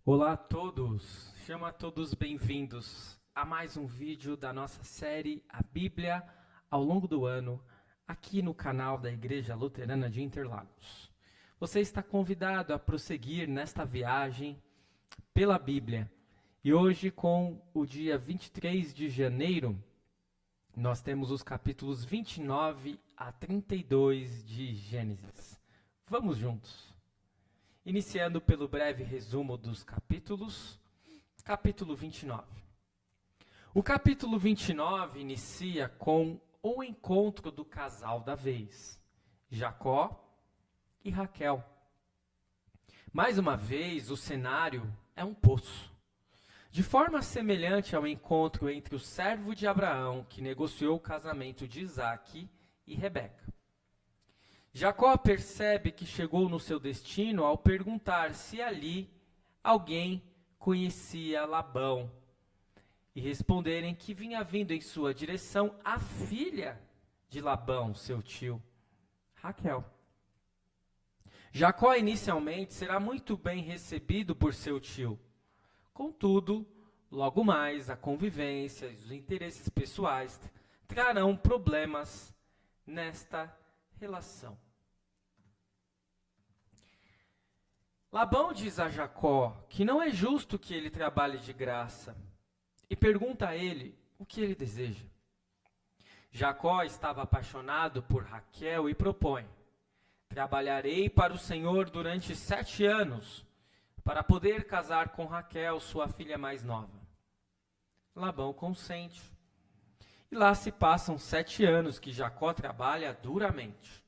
Olá a todos, chamo a todos bem-vindos a mais um vídeo da nossa série A Bíblia ao longo do ano, aqui no canal da Igreja Luterana de Interlagos. Você está convidado a prosseguir nesta viagem pela Bíblia. E hoje, com o dia 23 de janeiro, nós temos os capítulos 29 a 32 de Gênesis. Vamos juntos. Iniciando pelo breve resumo dos capítulos, capítulo 29. O capítulo 29 inicia com o encontro do casal da vez, Jacó e Raquel. Mais uma vez, o cenário é um poço. De forma semelhante ao encontro entre o servo de Abraão, que negociou o casamento de Isaque, e Rebeca. Jacó percebe que chegou no seu destino ao perguntar se ali alguém conhecia Labão e responderem que vinha vindo em sua direção a filha de Labão, seu tio, Raquel. Jacó inicialmente será muito bem recebido por seu tio. Contudo, logo mais a convivência e os interesses pessoais trarão problemas nesta relação. Labão diz a Jacó que não é justo que ele trabalhe de graça e pergunta a ele o que ele deseja. Jacó estava apaixonado por Raquel e propõe: trabalharei para o Senhor durante 7 anos para poder casar com Raquel, sua filha mais nova. Labão consente. E lá se passam 7 anos que Jacó trabalha duramente.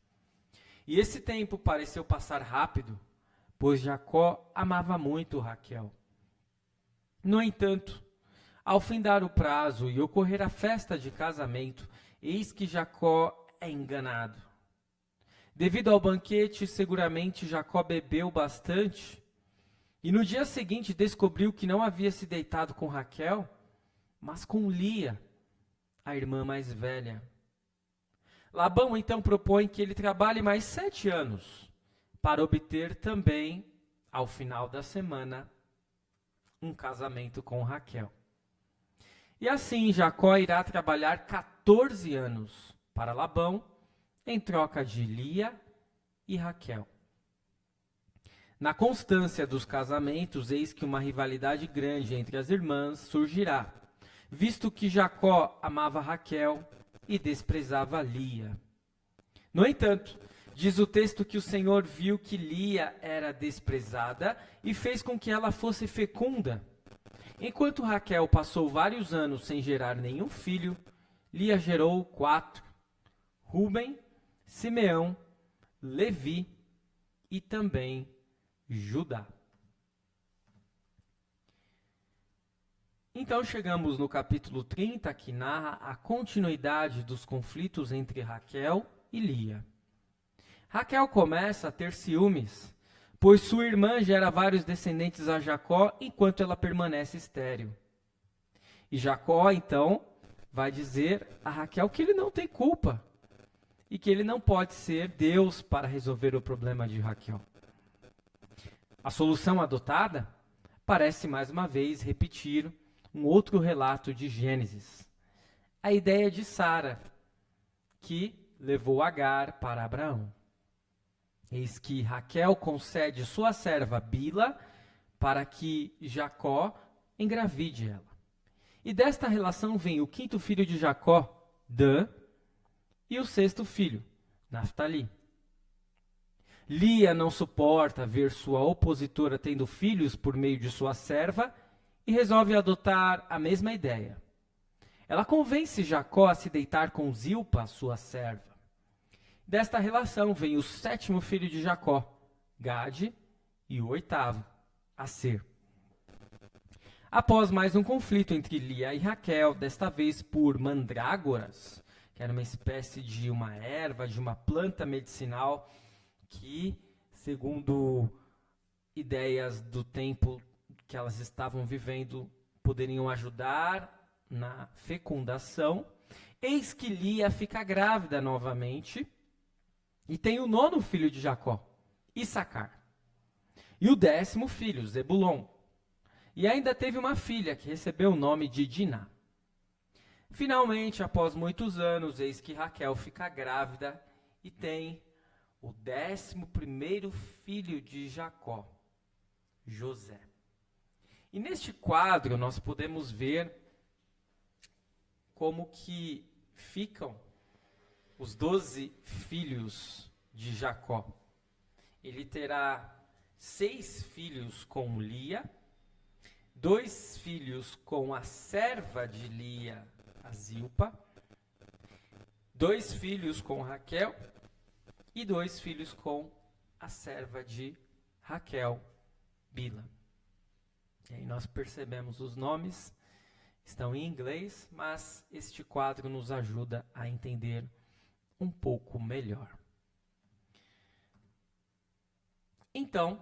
E esse tempo pareceu passar rápido, pois Jacó amava muito Raquel. No entanto, ao findar o prazo e ocorrer a festa de casamento, eis que Jacó é enganado. Devido ao banquete, seguramente Jacó bebeu bastante, e no dia seguinte descobriu que não havia se deitado com Raquel, mas com Lia, a irmã mais velha. Labão então propõe que ele trabalhe mais 7 anos, para obter também, ao final da semana, um casamento com Raquel. E assim Jacó irá trabalhar 14 anos para Labão, em troca de Lia e Raquel. Na constância dos casamentos, eis que uma rivalidade grande entre as irmãs surgirá, visto que Jacó amava Raquel e desprezava Lia. No entanto, diz o texto que o Senhor viu que Lia era desprezada e fez com que ela fosse fecunda. Enquanto Raquel passou vários anos sem gerar nenhum filho, Lia gerou 4: Rúben, Simeão, Levi e também Judá. Então chegamos no capítulo 30, que narra a continuidade dos conflitos entre Raquel e Lia. Raquel começa a ter ciúmes, pois sua irmã gera vários descendentes a Jacó enquanto ela permanece estéril. E Jacó, então, vai dizer a Raquel que ele não tem culpa e que ele não pode ser Deus para resolver o problema de Raquel. A solução adotada parece mais uma vez repetir um outro relato de Gênesis. A ideia de Sara, que levou Agar para Abraão. Eis que Raquel concede sua serva Bila para que Jacó engravide ela. E desta relação vem o 5º filho de Jacó, Dan, e o 6º filho, Naftali. Lia não suporta ver sua opositora tendo filhos por meio de sua serva e resolve adotar a mesma ideia. Ela convence Jacó a se deitar com Zilpa, sua serva. Desta relação vem o 7º filho de Jacó, Gade, e o 8º, Aser. Após mais um conflito entre Lia e Raquel, desta vez por mandrágoras, que era uma espécie de uma erva, de uma planta medicinal que, segundo ideias do tempo que elas estavam vivendo, poderiam ajudar na fecundação, eis que Lia fica grávida novamente e tem o 9º filho de Jacó, Issacar. E o 10º filho, Zebulon. E ainda teve uma filha, que recebeu o nome de Diná. Finalmente, após muitos anos, eis que Raquel fica grávida e tem o 11º filho de Jacó, José. E neste quadro nós podemos ver como que ficam os 12 filhos de Jacó. Ele terá 6 filhos com Lia, 2 filhos com a serva de Lia, a Zilpa, 2 filhos com Raquel e 2 filhos com a serva de Raquel, Bila. E aí nós percebemos os nomes, estão em inglês, mas este quadro nos ajuda a entender um pouco melhor. Então,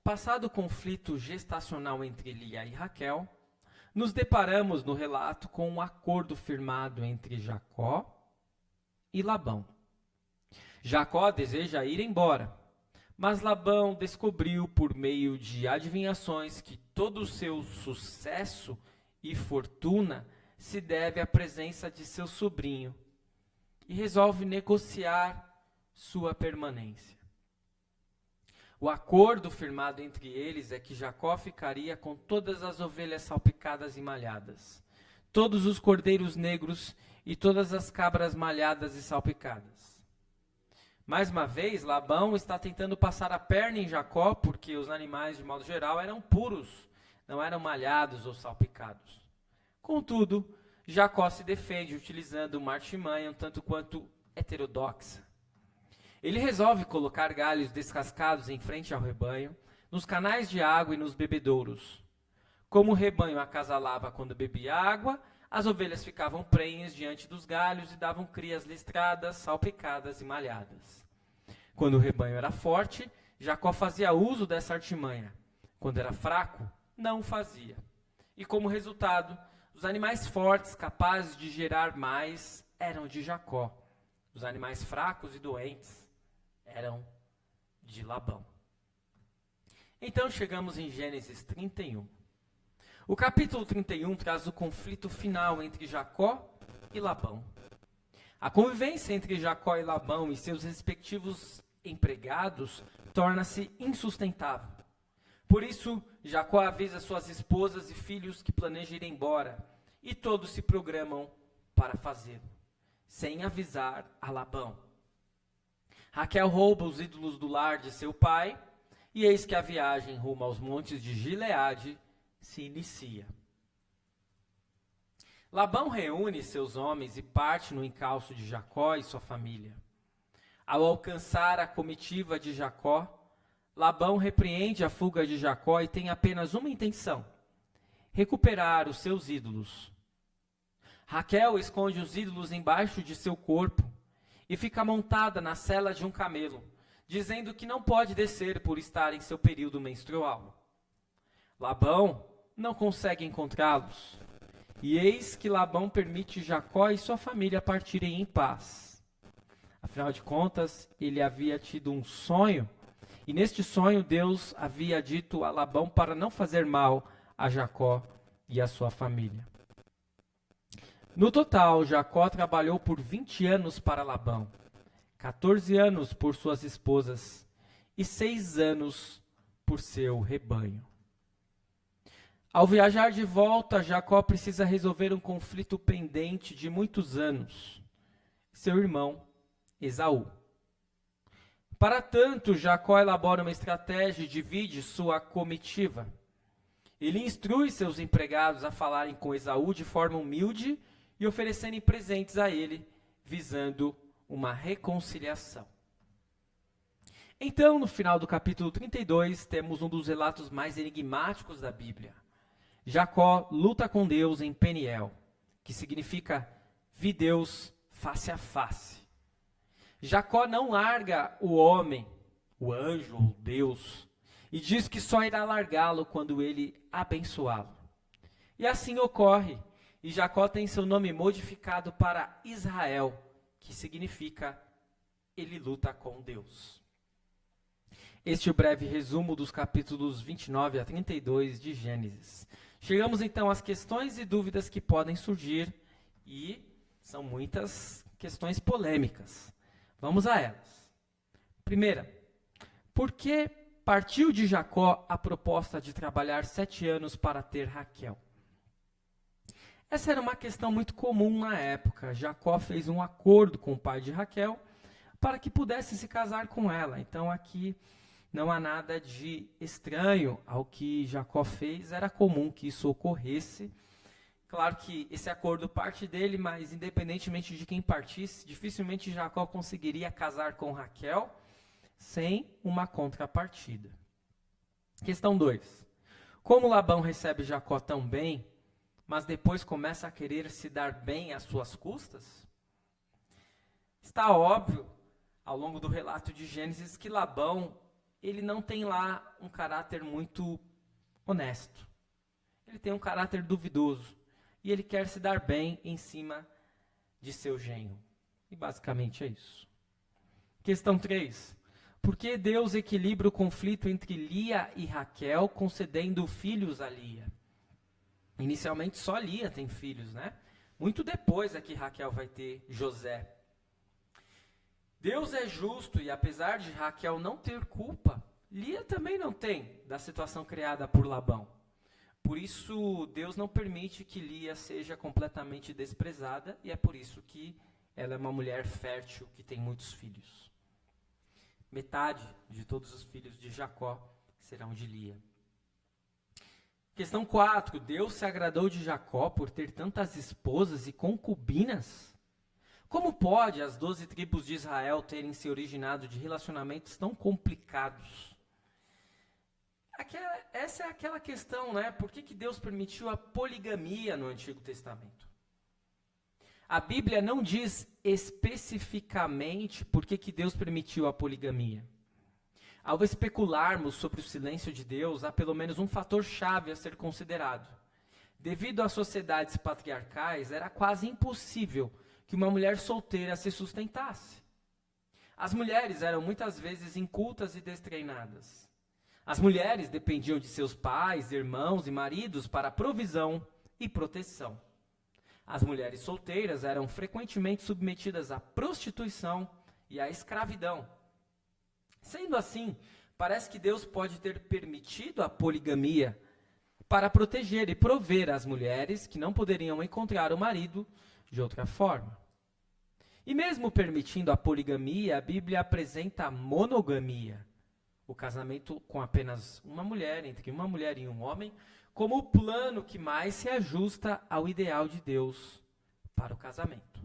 passado o conflito gestacional entre Lia e Raquel, nos deparamos no relato com um acordo firmado entre Jacó e Labão. Jacó deseja ir embora, mas Labão descobriu por meio de adivinhações que todo o seu sucesso e fortuna se deve à presença de seu sobrinho e resolve negociar sua permanência. O acordo firmado entre eles é que Jacó ficaria com todas as ovelhas salpicadas e malhadas, todos os cordeiros negros e todas as cabras malhadas e salpicadas. Mais uma vez, Labão está tentando passar a perna em Jacó, porque os animais, de modo geral, eram puros, não eram malhados ou salpicados. Contudo, Jacó se defende utilizando uma artimanha um tanto quanto heterodoxa. Ele resolve colocar galhos descascados em frente ao rebanho, nos canais de água e nos bebedouros. Como o rebanho acasalava quando bebia água, as ovelhas ficavam prenhes diante dos galhos e davam crias listradas, salpicadas e malhadas. Quando o rebanho era forte, Jacó fazia uso dessa artimanha. Quando era fraco, não o fazia. E como resultado, os animais fortes, capazes de gerar mais, eram de Jacó. Os animais fracos e doentes eram de Labão. Então chegamos em Gênesis 31. O capítulo 31 traz o conflito final entre Jacó e Labão. A convivência entre Jacó e Labão e seus respectivos empregados torna-se insustentável. Por isso, Jacó avisa suas esposas e filhos que planeja ir embora, e todos se programam para fazê-lo, sem avisar a Labão. Raquel rouba os ídolos do lar de seu pai, e eis que a viagem rumo aos montes de Gileade se inicia. Labão reúne seus homens e parte no encalço de Jacó e sua família. Ao alcançar a comitiva de Jacó, Labão repreende a fuga de Jacó e tem apenas uma intenção: recuperar os seus ídolos. Raquel esconde os ídolos embaixo de seu corpo e fica montada na sela de um camelo, dizendo que não pode descer por estar em seu período menstrual. Labão não consegue encontrá-los, e eis que Labão permite Jacó e sua família partirem em paz. Afinal de contas, ele havia tido um sonho, e neste sonho Deus havia dito a Labão para não fazer mal a Jacó e a sua família. No total, Jacó trabalhou por 20 anos para Labão, 14 anos por suas esposas e 6 anos por seu rebanho. Ao viajar de volta, Jacó precisa resolver um conflito pendente de muitos anos: seu irmão Esaú. Para tanto, Jacó elabora uma estratégia e divide sua comitiva. Ele instrui seus empregados a falarem com Esaú de forma humilde e oferecerem presentes a ele, visando uma reconciliação. Então, no final do capítulo 32, temos um dos relatos mais enigmáticos da Bíblia. Jacó luta com Deus em Peniel, que significa vi Deus face a face. Jacó não larga o homem, o anjo ou Deus, e diz que só irá largá-lo quando ele abençoá-lo. E assim ocorre, e Jacó tem seu nome modificado para Israel, que significa ele luta com Deus. Este é o breve resumo dos capítulos 29 a 32 de Gênesis. Chegamos então às questões e dúvidas que podem surgir, e são muitas questões polêmicas. Vamos a elas. Primeira, por que partiu de Jacó a proposta de trabalhar 7 anos para ter Raquel? Essa era uma questão muito comum na época. Jacó fez um acordo com o pai de Raquel para que pudesse se casar com ela. Então aqui não há nada de estranho ao que Jacó fez, era comum que isso ocorresse. Claro que esse acordo parte dele, mas independentemente de quem partisse, dificilmente Jacó conseguiria casar com Raquel sem uma contrapartida. Questão 2. Como Labão recebe Jacó tão bem, mas depois começa a querer se dar bem às suas custas? Está óbvio, ao longo do relato de Gênesis, que Labão ele não tem lá um caráter muito honesto. Ele tem um caráter duvidoso. E ele quer se dar bem em cima de seu genro. E basicamente é isso. Questão 3. Por que Deus equilibra o conflito entre Lia e Raquel, concedendo filhos a Lia? Inicialmente só Lia tem filhos, né? Muito depois é que Raquel vai ter José. Deus é justo e apesar de Raquel não ter culpa, Lia também não tem da situação criada por Labão. Por isso, Deus não permite que Lia seja completamente desprezada e é por isso que ela é uma mulher fértil que tem muitos filhos. Metade de todos os filhos de Jacó serão de Lia. Questão 4. Deus se agradou de Jacó por ter tantas esposas e concubinas? Como pode as 12 tribos de Israel terem se originado de relacionamentos tão complicados? Essa é aquela questão, né? Por que Deus permitiu a poligamia no Antigo Testamento? A Bíblia não diz especificamente por que Deus permitiu a poligamia. Ao especularmos sobre o silêncio de Deus, há pelo menos um fator chave a ser considerado. Devido às sociedades patriarcais, era quase impossível que uma mulher solteira se sustentasse. As mulheres eram muitas vezes incultas e destreinadas. As mulheres dependiam de seus pais, irmãos e maridos para provisão e proteção. As mulheres solteiras eram frequentemente submetidas à prostituição e à escravidão. Sendo assim, parece que Deus pode ter permitido a poligamia para proteger e prover as mulheres que não poderiam encontrar o marido de outra forma. E mesmo permitindo a poligamia, a Bíblia apresenta a monogamia, o casamento com apenas uma mulher, entre uma mulher e um homem, como o plano que mais se ajusta ao ideal de Deus para o casamento.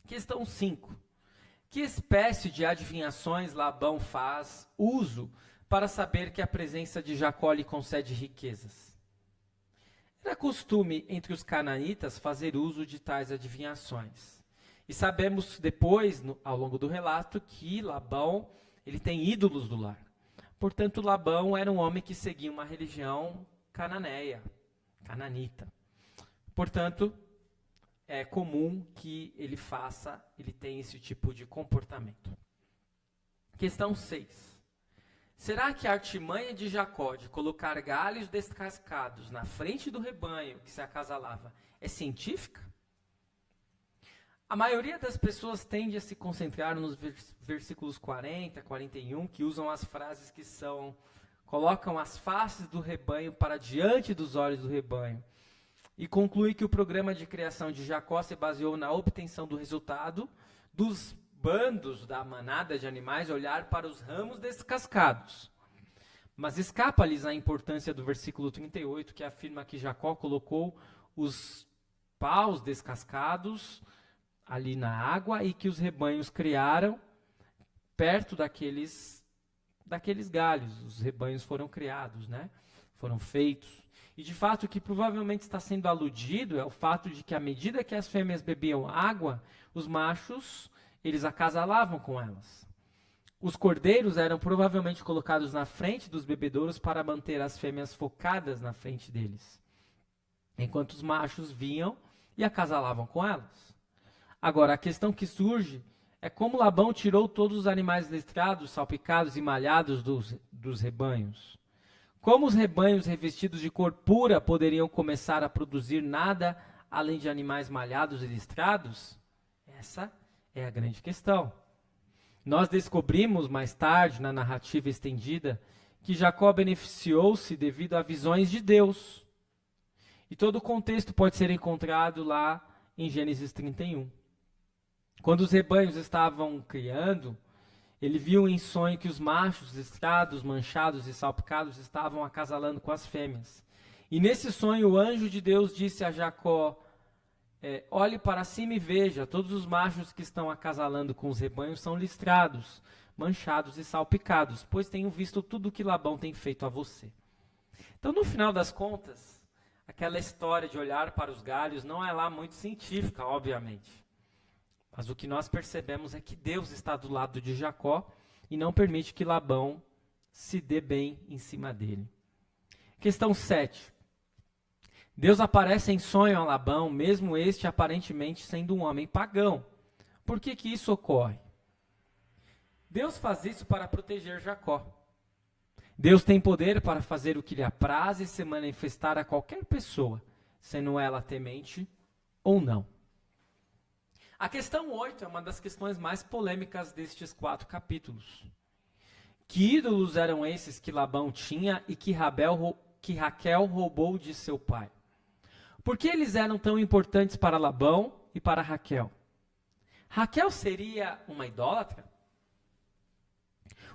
Questão 5. Que espécie de adivinhações Labão faz uso para saber que a presença de Jacó lhe concede riquezas? Era costume entre os canaanitas fazer uso de tais adivinhações. E sabemos depois, ao longo do relato, que Labão ele tem ídolos do lar. Portanto, Labão era um homem que seguia uma religião cananeia, cananita. Portanto, é comum que ele tenha esse tipo de comportamento. Questão 6. Será que a artimanha de Jacó de colocar galhos descascados na frente do rebanho que se acasalava é científica? A maioria das pessoas tende a se concentrar nos versículos 40, 41, que usam as frases que colocam as faces do rebanho para diante dos olhos do rebanho. E conclui que o programa de criação de Jacó se baseou na obtenção do resultado dos bandos da manada de animais olhar para os ramos descascados. Mas escapa-lhes a importância do versículo 38, que afirma que Jacó colocou os paus descascados ali na água e que os rebanhos criaram perto daqueles galhos. Os rebanhos foram criados, né? Foram feitos. E de fato o que provavelmente está sendo aludido é o fato de que à medida que as fêmeas bebiam água, os machos, eles acasalavam com elas. Os cordeiros eram provavelmente colocados na frente dos bebedouros para manter as fêmeas focadas na frente deles, enquanto os machos vinham e acasalavam com elas. Agora, a questão que surge é como Labão tirou todos os animais listrados, salpicados e malhados dos rebanhos. Como os rebanhos revestidos de cor pura poderiam começar a produzir nada além de animais malhados e listrados? Essa é a grande questão. Nós descobrimos mais tarde, na narrativa estendida, que Jacó beneficiou-se devido a visões de Deus. E todo o contexto pode ser encontrado lá em Gênesis 31. Quando os rebanhos estavam criando, ele viu em sonho que os machos listrados, manchados e salpicados estavam acasalando com as fêmeas. E nesse sonho o anjo de Deus disse a Jacó, olhe para cima e veja, todos os machos que estão acasalando com os rebanhos são listrados, manchados e salpicados, pois tenho visto tudo o que Labão tem feito a você. Então, no final das contas, aquela história de olhar para os galhos não é lá muito científica, obviamente. Mas o que nós percebemos é que Deus está do lado de Jacó e não permite que Labão se dê bem em cima dele. Questão 7. Deus aparece em sonho a Labão, mesmo este aparentemente sendo um homem pagão. Por que que isso ocorre? Deus faz isso para proteger Jacó. Deus tem poder para fazer o que lhe apraz e se manifestar a qualquer pessoa, sendo ela temente ou não. A questão 8 é uma das questões mais polêmicas destes 4 capítulos. Que ídolos eram esses que Labão tinha e que Raquel roubou de seu pai? Por que eles eram tão importantes para Labão e para Raquel? Raquel seria uma idólatra?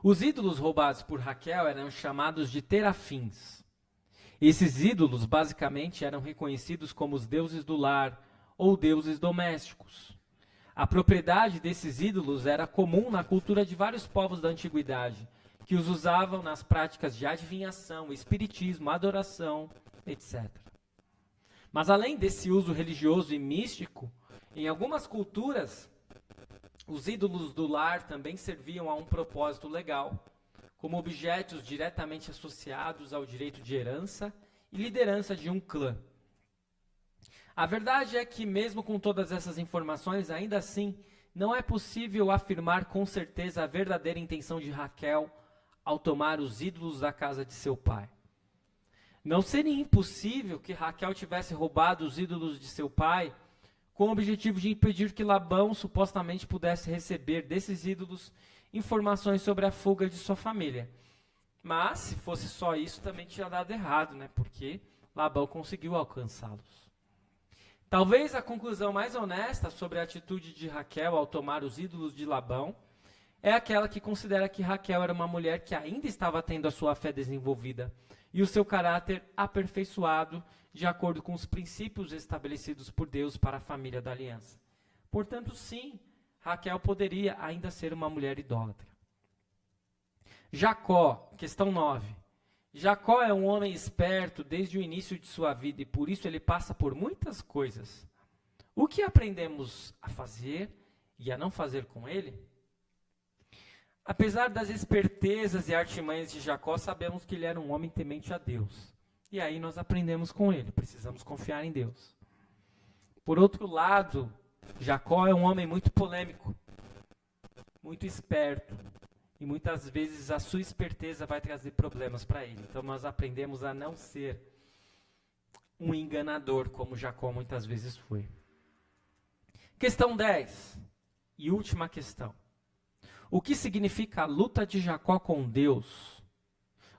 Os ídolos roubados por Raquel eram chamados de terafins. Esses ídolos basicamente eram reconhecidos como os deuses do lar ou deuses domésticos. A propriedade desses ídolos era comum na cultura de vários povos da antiguidade, que os usavam nas práticas de adivinhação, espiritismo, adoração, etc. Mas além desse uso religioso e místico, em algumas culturas, os ídolos do lar também serviam a um propósito legal, como objetos diretamente associados ao direito de herança e liderança de um clã. A verdade é que, mesmo com todas essas informações, ainda assim, não é possível afirmar com certeza a verdadeira intenção de Raquel ao tomar os ídolos da casa de seu pai. Não seria impossível que Raquel tivesse roubado os ídolos de seu pai com o objetivo de impedir que Labão supostamente pudesse receber desses ídolos informações sobre a fuga de sua família. Mas, se fosse só isso, também tinha dado errado, né? Porque Labão conseguiu alcançá-los. Talvez a conclusão mais honesta sobre a atitude de Raquel ao tomar os ídolos de Labão é aquela que considera que Raquel era uma mulher que ainda estava tendo a sua fé desenvolvida e o seu caráter aperfeiçoado de acordo com os princípios estabelecidos por Deus para a família da aliança. Portanto, sim, Raquel poderia ainda ser uma mulher idólatra. Jacó, questão 9. Jacó é um homem esperto desde o início de sua vida e por isso ele passa por muitas coisas. O que aprendemos a fazer e a não fazer com ele? Apesar das espertezas e artimanhas de Jacó, sabemos que ele era um homem temente a Deus. E aí nós aprendemos com ele, precisamos confiar em Deus. Por outro lado, Jacó é um homem muito polêmico, muito esperto. E muitas vezes a sua esperteza vai trazer problemas para ele. Então nós aprendemos a não ser um enganador, como Jacó muitas vezes foi. Questão 10. E última questão. O que significa a luta de Jacó com Deus?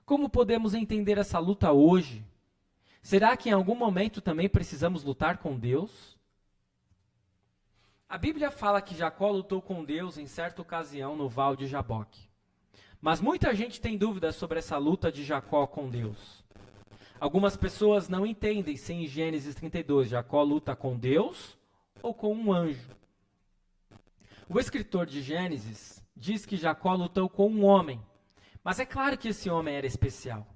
Como podemos entender essa luta hoje? Será que em algum momento também precisamos lutar com Deus? A Bíblia fala que Jacó lutou com Deus em certa ocasião no Val de Jaboque. Mas muita gente tem dúvidas sobre essa luta de Jacó com Deus. Algumas pessoas não entendem se em Gênesis 32 Jacó luta com Deus ou com um anjo. O escritor de Gênesis diz que Jacó lutou com um homem, mas é claro que esse homem era especial.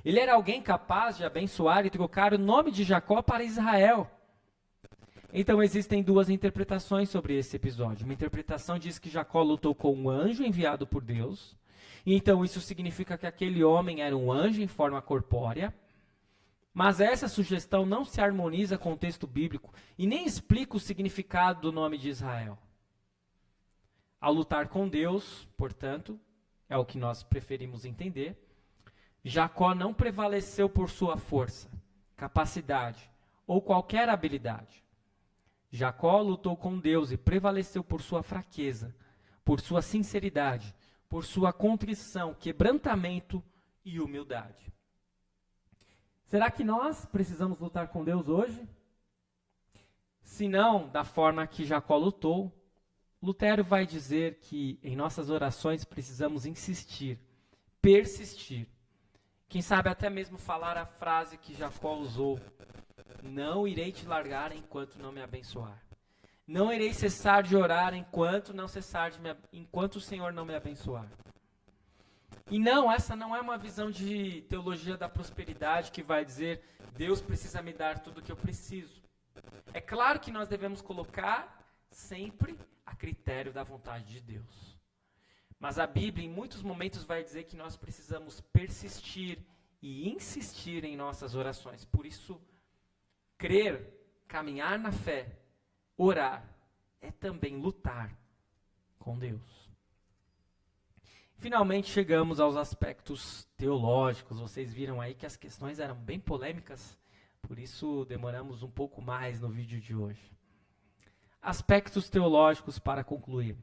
Ele era alguém capaz de abençoar e trocar o nome de Jacó para Israel. Então existem duas interpretações sobre esse episódio. Uma interpretação diz que Jacó lutou com um anjo enviado por Deus. Então isso significa que aquele homem era um anjo em forma corpórea. Mas essa sugestão não se harmoniza com o texto bíblico e nem explica o significado do nome de Israel. Ao lutar com Deus, portanto, é o que nós preferimos entender, Jacó não prevaleceu por sua força, capacidade ou qualquer habilidade. Jacó lutou com Deus e prevaleceu por sua fraqueza, por sua sinceridade, por sua contrição, quebrantamento e humildade. Será que nós precisamos lutar com Deus hoje? Se não, da forma que Jacó lutou, Lutero vai dizer que em nossas orações precisamos insistir, persistir. Quem sabe até mesmo falar a frase que Jacó usou: não irei te largar enquanto não me abençoar. Não irei cessar de orar enquanto o Senhor não me abençoar. E não, essa não é uma visão de teologia da prosperidade que vai dizer Deus precisa me dar tudo o que eu preciso. É claro que nós devemos colocar sempre a critério da vontade de Deus. Mas a Bíblia, em muitos momentos, vai dizer que nós precisamos persistir e insistir em nossas orações. Por isso, crer, caminhar na fé, orar, é também lutar com Deus. Finalmente, chegamos aos aspectos teológicos. Vocês viram aí que as questões eram bem polêmicas, por isso demoramos um pouco mais no vídeo de hoje. Aspectos teológicos para concluir.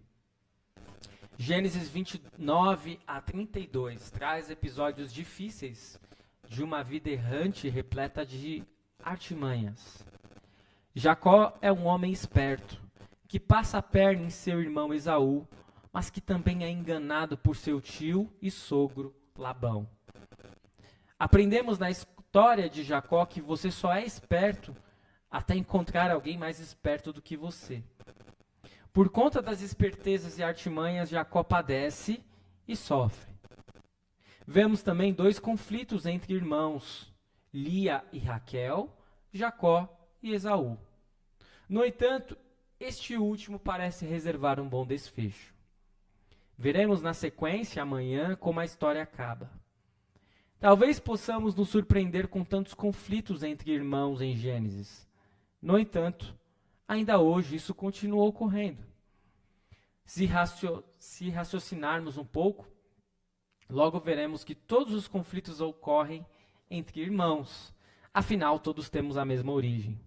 Gênesis 29 a 32 traz episódios difíceis de uma vida errante repleta de artimanhas. Jacó é um homem esperto, que passa a perna em seu irmão Esaú, mas que também é enganado por seu tio e sogro Labão. Aprendemos na história de Jacó que você só é esperto até encontrar alguém mais esperto do que você. Por conta das espertezas e artimanhas, Jacó padece e sofre. Vemos também dois conflitos entre irmãos, Lia e Raquel, Jacó e Esaú. No entanto, este último parece reservar um bom desfecho. Veremos na sequência, amanhã, como a história acaba. Talvez possamos nos surpreender com tantos conflitos entre irmãos em Gênesis. No entanto, ainda hoje isso continua ocorrendo. Se raciocinarmos um pouco, logo veremos que todos os conflitos ocorrem entre irmãos. Afinal, todos temos a mesma origem.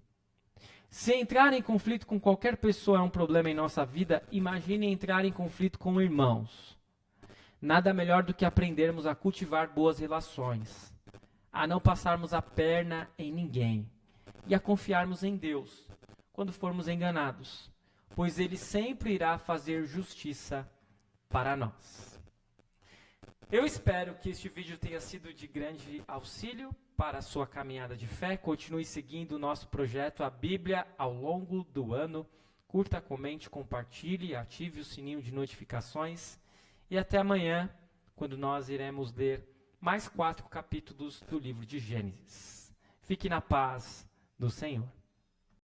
Se entrar em conflito com qualquer pessoa é um problema em nossa vida, imagine entrar em conflito com irmãos. Nada melhor do que aprendermos a cultivar boas relações, a não passarmos a perna em ninguém e a confiarmos em Deus quando formos enganados, pois Ele sempre irá fazer justiça para nós. Eu espero que este vídeo tenha sido de grande auxílio para a sua caminhada de fé. Continue seguindo o nosso projeto, a Bíblia, ao longo do ano. Curta, comente, compartilhe, ative o sininho de notificações. E até amanhã, quando nós iremos ler mais 4 capítulos do livro de Gênesis. Fique na paz do Senhor.